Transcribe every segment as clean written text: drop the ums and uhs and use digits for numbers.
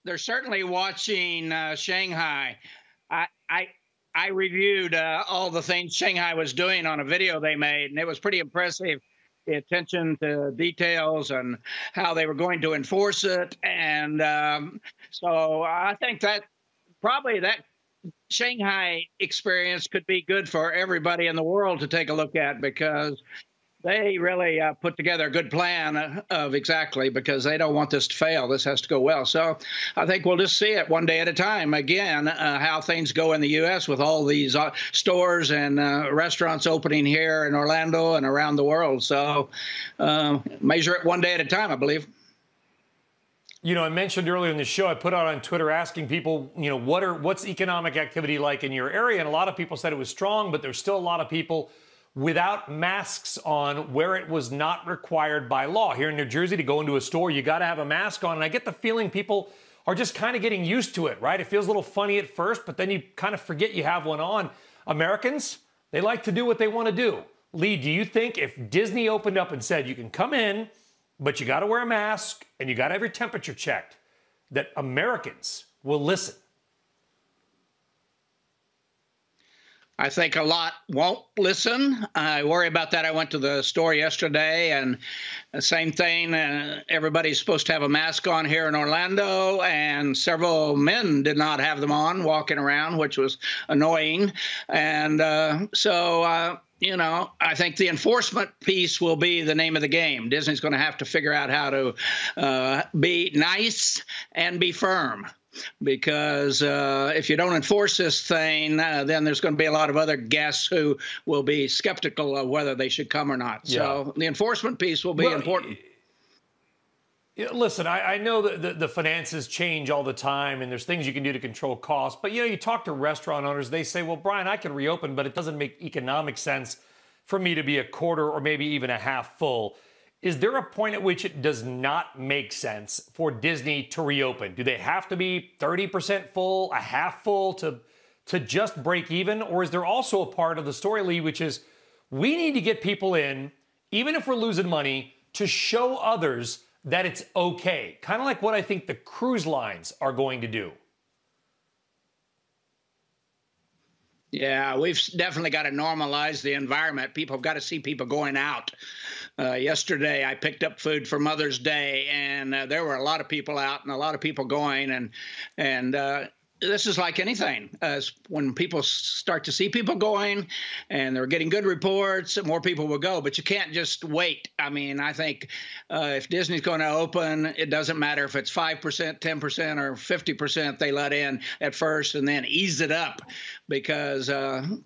they're certainly watching Shanghai. I I I reviewed all the things Shanghai was doing on a video they made, and it was pretty impressive. The attention to details and how they were going to enforce it, and so I think that probably that Shanghai experience could be good for everybody in the world to take a look at because they really put together a good plan of exactly because they don't want this to fail. This has to go well. So I think we'll just see it one day at a time. Again, how things go in the U.S. with all these stores and restaurants opening here in Orlando and around the world. So measure it one day at a time, I believe. You know, I mentioned earlier in the show, I put out on Twitter asking people, you know, what's economic activity like in your area? And a lot of people said it was strong, but there's still a lot of people without masks on where it was not required by law. Here in New Jersey, to go into a store, you got to have a mask on. And I get the feeling people are just kind of getting used to it, right? It feels a little funny at first, but then you kind of forget you have one on. Americans, they like to do what they want to do. Lee, do you think if Disney opened up and said you can come in, but you got to wear a mask and you got to have your temperature checked, that Americans will listen? I think a lot won't listen. I worry about that. I went to the store yesterday, and the same thing. Everybody's supposed to have a mask on here in Orlando, and several men did not have them on walking around, which was annoying. And you know, I think the enforcement piece will be the name of the game. Disney's going to have to figure out how to be nice and be firm. Because if you don't enforce this thing, then there's going to be a lot of other guests who will be skeptical of whether they should come or not. Yeah. So the enforcement piece will be important. Listen, I know that the finances change all the time, and there's things you can do to control costs. But, you know, you talk to restaurant owners, they say, well, Brian, I can reopen, but it doesn't make economic sense for me to be a quarter or maybe even a half full. Is there a point at which it does not make sense for Disney to reopen? Do they have to be 30% full, a half full to just break even? Or is there also a part of the story, Lee, which is we need to get people in, even if we're losing money, to show others that it's okay? Kind of like what I think the cruise lines are going to do. Yeah, we've definitely got to normalize the environment. People have got to see people going out. Yesterday, I picked up food for Mother's Day, and there were a lot of people out and a lot of people going. And this is like anything. When people start to see people going and they're getting good reports, more people will go. But you can't just wait. I mean, I think if Disney's going to open, it doesn't matter if it's 5%, 10%, or 50% they let in at first and then ease it up because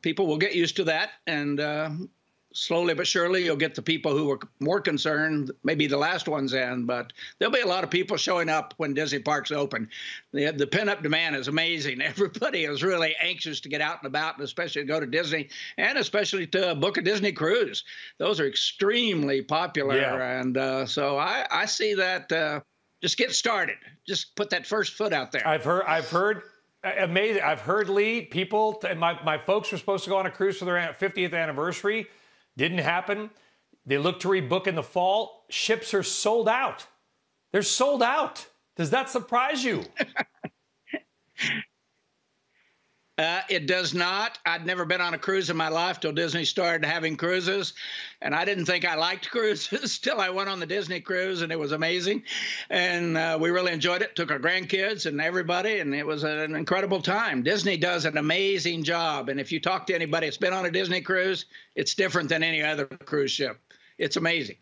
people will get used to that. And slowly but surely, you'll get the people who were more concerned, maybe the last ones in, but there'll be a lot of people showing up when Disney parks open. The pent-up demand is amazing. Everybody is really anxious to get out and about, and especially to go to Disney, and especially to book a Disney cruise. Those are extremely popular, yeah. And so I see that just get started. Just put that first foot out there. I've heard. Amazing. I've heard, Lee, people, my folks were supposed to go on a cruise for their 50th anniversary. Didn't happen. They look to rebook in the fall. Ships are sold out. They're sold out. Does that surprise you? It does not. I'd never been on a cruise in my life till Disney started having cruises. And I didn't think I liked cruises till I went on the Disney cruise, and it was amazing. And we really enjoyed it. Took our grandkids and everybody, and it was an incredible time. Disney does an amazing job. And if you talk to anybody that's been on a Disney cruise, it's different than any other cruise ship. It's amazing.